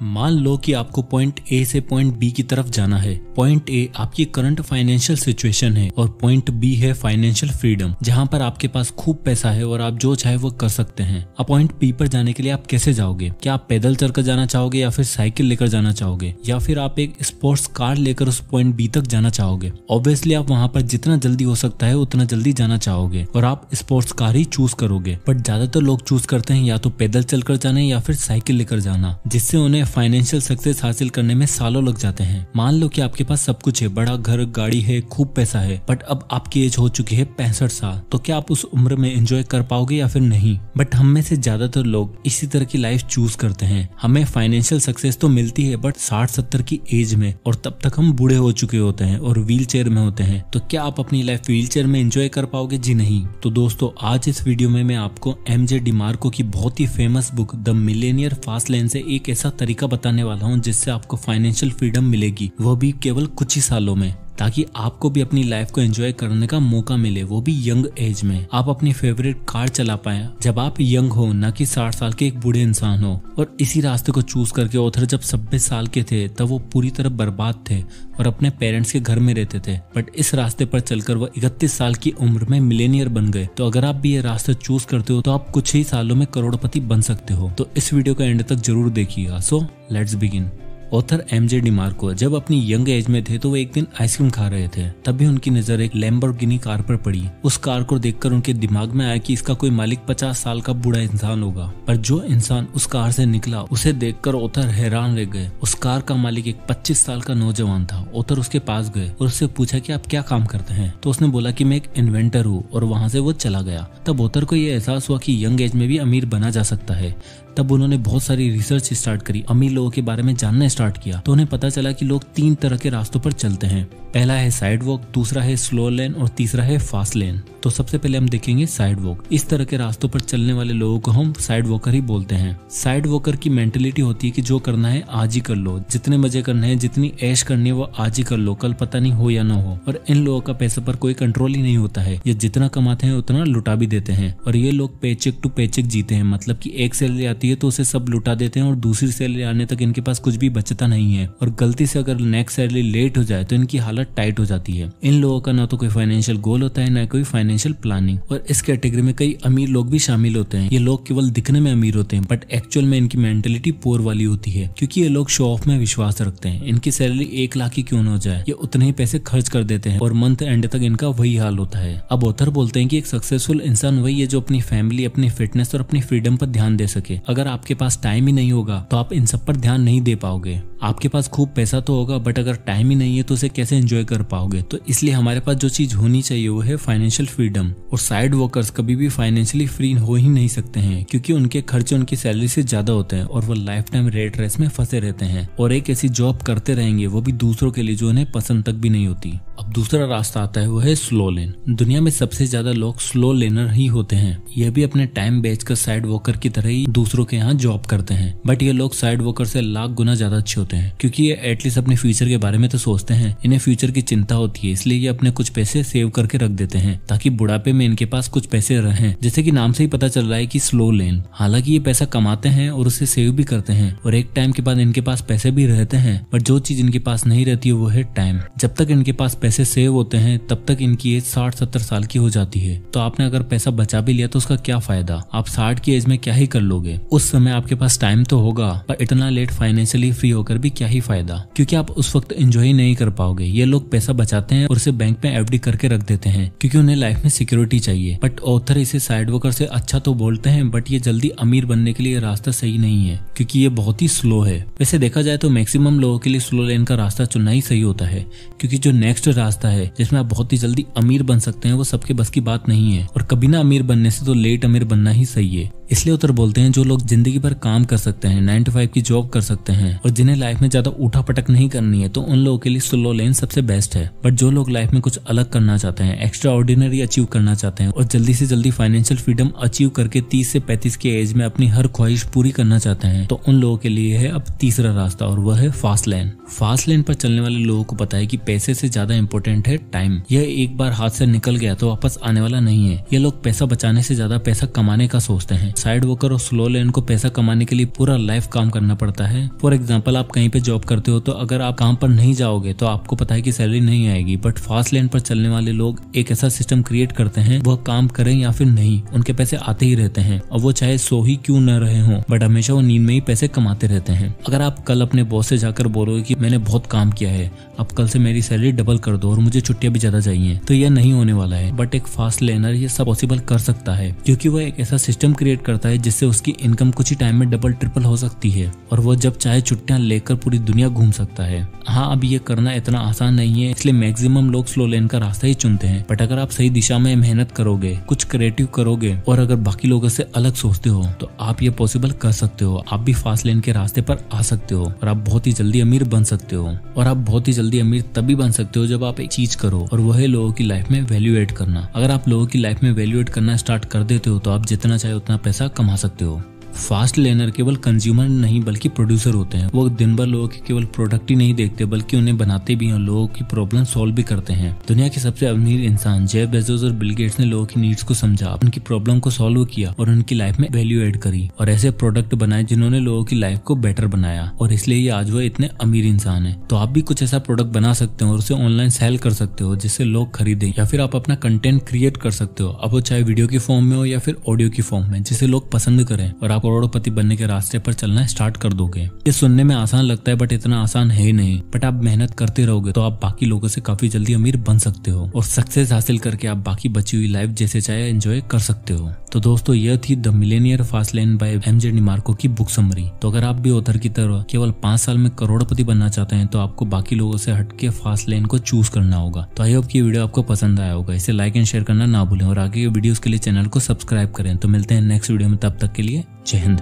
मान लो कि आपको पॉइंट ए से पॉइंट बी की तरफ जाना है। पॉइंट ए आपकी करंट फाइनेंशियल सिचुएशन है और पॉइंट बी है फाइनेंशियल फ्रीडम, जहां पर आपके पास खूब पैसा है और आप जो चाहे वो कर सकते हैं। अब पॉइंट बी पर जाने के लिए आप कैसे जाओगे? क्या आप पैदल चलकर जाना चाहोगे या फिर साइकिल लेकर जाना चाहोगे या फिर आप एक स्पोर्ट्स कार लेकर उस पॉइंट बी तक जाना चाहोगे? ऑब्वियसली आप वहां पर जितना जल्दी हो सकता है उतना जल्दी जाना चाहोगे और आप स्पोर्ट्स कार ही चूज करोगे। बट ज्यादातर लोग चूज करते हैं या तो पैदल चलकर जाना या फिर साइकिल लेकर जाना, जिससे उन्हें फाइनेंशियल सक्सेस हासिल करने में सालों लग जाते हैं। मान लो कि आपके पास सब कुछ है, बड़ा घर, गाड़ी है, खूब पैसा है, बट अब आपकी एज हो चुकी है 65 साल। तो क्या आप उस उम्र में एंजॉय कर पाओगे या फिर नहीं? बट हम में से ज्यादातर लोग इसी तरह की लाइफ चूज करते हैं। हमें फाइनेंशियल सक्सेस तो मिलती है बट 60-70 की एज में, और तब तक हम बूढ़े हो चुके होते हैं और व्हील चेयर में होते हैं। तो क्या आप अपनी लाइफ व्हील चेयर में एंजॉय कर पाओगे? जी नहीं। तो दोस्तों, आज इस वीडियो में मैं आपको एमजे डिमार्को की बहुत ही famous book the millionaire fast lane से एक ऐसा तरीका बताने वाला हूँ जिससे आपको फाइनेंशियल फ्रीडम मिलेगी, वो भी केवल कुछ ही सालों में, ताकि आपको भी अपनी लाइफ को एंजॉय करने का मौका मिले, वो भी यंग एज में। आप अपनी फेवरेट कार चला पाए जब आप यंग हो, ना कि 60 साल के एक बूढ़े इंसान हो। और इसी रास्ते को चूज करके ऑथर जब 26 साल के थे तब वो पूरी तरह बर्बाद थे और अपने पेरेंट्स के घर में रहते थे। बट इस रास्ते पर चलकर वो 31 साल की उम्र में मिलेनियर बन गए। तो अगर आप भी ये रास्ता चूज करते हो तो आप कुछ ही सालों में करोड़पति बन सकते हो। तो इस वीडियो का एंड तक जरूर देखिएगा। So let's begin. Author MJ DeMarco जब अपनी यंग एज में थे तो वो एक दिन आइसक्रीम खा रहे थे, तभी उनकी नजर एक लैम्बोर्गिनी कार पर पड़ी। उस कार को देखकर उनके दिमाग में आया कि इसका कोई मालिक 50 साल का बूढ़ा इंसान होगा। पर जो इंसान उस कार से निकला उसे देखकर ऑथर हैरान रह गए। उस कार का मालिक एक 25 साल का नौजवान था। ऑथर उसके पास गए और उससे पूछा कि आप क्या काम करते हैं? तो उसने बोला कि मैं एक इन्वेंटर हूँ, और वहां से वो चला गया। तब ऑथर को यह एहसास हुआ कि यंग एज में भी अमीर बना जा सकता है। तब उन्होंने बहुत सारी रिसर्च स्टार्ट करी, अमीर लोगों के बारे में जानना स्टार्ट किया। तो उन्हें पता चला कि लोग 3 तरह के रास्तों पर चलते हैं। पहला है साइड वॉक, दूसरा है स्लो लेन और तीसरा है फास्ट लेन। तो सबसे पहले हम देखेंगे साइड वॉक। इस तरह के रास्तों पर चलने वाले लोगों को हम साइड वॉकर ही बोलते हैं। साइड वॉकर की मेंटेलिटी होती है कि जो करना है आज ही कर लो, जितने मजे करने हैं, जितनी ऐश करनी है वो आज ही कर लो, कल पता नहीं हो या ना हो। और इन लोगों का पैसे पर कोई कंट्रोल ही नहीं होता है। ये जितना कमाते हैं उतना लुटा भी देते हैं। और ये लोग पेचेक टू पेचेक जीते हैं, मतलब कि एक सैलरी आती है तो उसे सब लुटा देते हैं और दूसरी सैलरी आने तक इनके पास कुछ भी बचता नहीं है। और गलती से अगर नेक्स्ट सैलरी लेट हो जाए तो इनकी हालत टाइट हो जाती है। इन लोगों का ना तो कोई फाइनेंशियल गोल होता है, ना कोई फाइनेंशियल प्लानिंग। और इस कैटेगरी में कई अमीर लोग भी शामिल होते हैं। ये लोग केवल दिखने में अमीर होते हैं बट एक्चुअल में इनकी मेंटेलिटी पुअर वाली होती है, क्योंकि ये लोग शो ऑफ में विश्वास रखते हैं। इनकी सैलरी 1 लाख ही क्यों न हो जाए, ये उतने ही पैसे खर्च कर देते हैं और मंथ एंड तक इनका वही हाल होता है। अब ऑथर बोलते हैं कि एक सक्सेसफुल इंसान वही है जो अपनी फैमिली, अपनी फिटनेस और अपनी फ्रीडम पर ध्यान दे सके। अगर आपके पास टाइम ही नहीं होगा तो आप इन सब पर ध्यान नहीं दे पाओगे। आपके पास खूब पैसा तो होगा बट अगर टाइम ही नहीं है तो उसे कैसे एंजॉय कर पाओगे? तो इसलिए हमारे पास जो चीज होनी चाहिए वो है फाइनेंशियल फ्रीडम। और साइड वर्कर्स कभी भी फाइनेंशियली फ्री हो ही नहीं सकते हैं, क्योंकि उनके खर्चे उनकी सैलरी से ज्यादा होते हैं और वो लाइफ टाइम रेट रेस में फंसे रहते हैं और एक ऐसी जॉब करते रहेंगे, वो भी दूसरों के लिए, जो उन्हें पसंद तक भी नहीं होती। अब दूसरा रास्ता आता है, वो है स्लो लेन। दुनिया में सबसे ज्यादा लोग स्लो लेनर ही होते हैं। ये भी अपने टाइम बेचकर साइड वॉकर की तरह ही दूसरों के यहाँ जॉब करते हैं। बट ये लोग साइड वॉकर से लाख गुना ज्यादा अच्छे होते हैं, क्योंकि ये एटलीस्ट अपने फ्यूचर के बारे में तो सोचते हैं। इन्हें फ्यूचर की चिंता होती है, इसलिए ये अपने कुछ पैसे सेव करके रख देते हैं ताकि बुढ़ापे में इनके पास कुछ पैसे रहें। जैसे कि नाम से ही पता चल रहा है कि स्लो लेन। हालांकि ये पैसा कमाते हैं और उसे सेव भी करते हैं और एक टाइम के बाद इनके पास पैसे भी रहते हैं, बट जो चीज इनके पास नहीं रहती है वो है टाइम। जब तक इनके पास पैसे सेव होते हैं तब तक इनकी एज 60-70 साल की हो जाती है। तो आपने अगर पैसा बचा भी लिया तो उसका क्या फायदा? आप 60 की एज में क्या ही कर लोगे? उस समय आपके पास टाइम तो होगा पर इतना लेट फाइनेंशियली फ्री होकर भी क्या ही फायदा, क्योंकि आप उस वक्त एंजॉय नहीं कर पाओगे। ये लोग पैसा बचाते हैं और उसे बैंक में एफडी करके रख देते हैं, क्योंकि उन्हें लाइफ में सिक्योरिटी चाहिए। बट ऑथर इसे साइड वर्कर से अच्छा तो बोलते हैं, बट ये जल्दी अमीर बनने के लिए रास्ता सही नहीं है, क्योंकि ये बहुत ही स्लो है। वैसे देखा जाए तो मैक्सिमम लोगों के लिए स्लो लेन का रास्ता चुनना ही सही होता है, क्योंकि जो नेक्स्ट रास्ता है जिसमें आप बहुत ही जल्दी अमीर बन सकते हैं वो सबके बस की बात नहीं है। और कभी ना अमीर बनने से तो लेट अमीर बनना ही सही है। इसलिए उतर बोलते हैं जो लोग जिंदगी भर काम कर सकते हैं, 9 to 5 की जॉब कर सकते हैं और जिन्हें लाइफ में ज्यादा उठा पटक नहीं करनी है, तो उन लोगों के लिए स्लो लेन सबसे बेस्ट है। बट जो लोग लाइफ में कुछ अलग करना चाहते हैं, एक्स्ट्रा ऑर्डिनरी अचीव करना चाहते हैं और जल्दी से जल्दी फाइनेंशियल फ्रीडम अचीव करके 30 से 35 की एज में अपनी हर ख्वाहिश पूरी करना चाहते हैं, तो उन लोगों के लिए है अब तीसरा रास्ता और वह है फास्ट लेन। फास्ट लेन पर चलने वाले लोगों को पता है कि पैसे से ज्यादा इंपॉर्टेंट है टाइम। यह एक बार हाथ से निकल गया तो वापस आने वाला नहीं है। ये लोग पैसा बचाने से ज्यादा पैसा कमाने का सोचते हैं। साइड वर्कर और स्लो लेन को पैसा कमाने के लिए पूरा लाइफ काम करना पड़ता है। फॉर एग्जाम्पल, आप कहीं पे जॉब करते हो तो अगर आप काम पर नहीं जाओगे तो आपको पता है कि सैलरी नहीं आएगी, बट फास्ट लेन पर चलने वाले लोग एक ऐसा सिस्टम क्रिएट करते हैं, वह काम करें या फिर नहीं, उनके पैसे आते ही रहते हैं और वो चाहे सो ही क्यों न रहे हों, बट हमेशा वो नींद में ही पैसे कमाते रहते हैं। अगर आप कल अपने बॉस से जाकर बोलोगे कि मैंने बहुत काम किया है, अब कल से मेरी सैलरी डबल कर दो और मुझे छुट्टियां भी ज्यादा चाहिए, तो यह नहीं होने वाला है। बट एक फास्ट लेनर ये सब पॉसिबल कर सकता है, क्योंकि वह एक ऐसा सिस्टम क्रिएट करता है जिससे उसकी इनकम कुछ ही टाइम में डबल ट्रिपल हो सकती है और वो जब चाहे छुट्टियां लेकर पूरी दुनिया घूम सकता है। हाँ, अब ये करना इतना आसान नहीं है, इसलिए मैक्सिमम लोग स्लो लेन का रास्ता ही चुनते हैं। बट अगर आप सही दिशा में मेहनत करोगे, कुछ क्रिएटिव करोगे और अगर बाकी लोगों से अलग सोचते हो तो आप ये पॉसिबल कर सकते हो। आप भी फास्ट लेन के रास्ते पर आ सकते हो और आप बहुत ही जल्दी अमीर बन सकते हो। और आप बहुत ही जल्दी अमीर तभी बन सकते हो जब आप एक चीज करो, और वह है लोगों की लाइफ में वैल्यू ऐड करना। अगर आप लोगों की लाइफ में वैल्यू ऐड करना स्टार्ट कर देते हो तो आप जितना चाहे उतना पैसा कमा सकते हो। फास्ट लेनर केवल कंज्यूमर नहीं बल्कि प्रोड्यूसर होते हैं। वो दिन भर लोगों की केवल प्रोडक्ट ही नहीं देखते बल्कि उन्हें बनाते भी हैं, लोगों की प्रॉब्लम सॉल्व भी करते हैं। दुनिया के सबसे अमीर इंसान जेफ बेजोस और बिल गेट्स ने लोगों की नीड्स को समझा, उनकी प्रॉब्लम को सॉल्व किया और उनकी लाइफ में वैल्यू ऐड करी और ऐसे प्रोडक्ट बनाए जिन्होंने लोगों की लाइफ को बेटर बनाया, और इसलिए ये आज वो इतने अमीर इंसान है। तो आप भी कुछ ऐसा प्रोडक्ट बना सकते हो और उसे ऑनलाइन सेल कर सकते हो जिससे लोग खरीदें, या फिर आप अपना कंटेंट क्रिएट कर सकते हो, अब वो चाहे वीडियो की फॉर्म में हो या फिर ऑडियो की फॉर्म में, जिसे लोग पसंद करें और आप करोड़पति बनने के रास्ते पर चलना स्टार्ट कर दोगे। ये सुनने में आसान लगता है बट इतना आसान है ही नहीं। बट आप मेहनत करते रहोगे तो आप बाकी लोगों से काफी जल्दी अमीर बन सकते हो और सक्सेस हासिल करके आप बाकी बची हुई लाइफ जैसे चाहे एंजॉय कर सकते हो। तो दोस्तों, यह थी the millionaire fast lane by MJ DeMarco की बुक समरी। तो अगर आप भी ऑथर की तरह केवल 5 साल में करोड़पति बनना चाहते हैं तो आपको बाकी लोगों से हटके फास्ट लेन को चूज करना होगा। तो आई होप कि वीडियो आपको पसंद आया होगा। इसे लाइक एंड शेयर करना ना भूलें और आगे के वीडियोस के लिए चैनल को सब्सक्राइब करें। तो मिलते हैं नेक्स्ट वीडियो में, तब तक के लिए जय हिंद।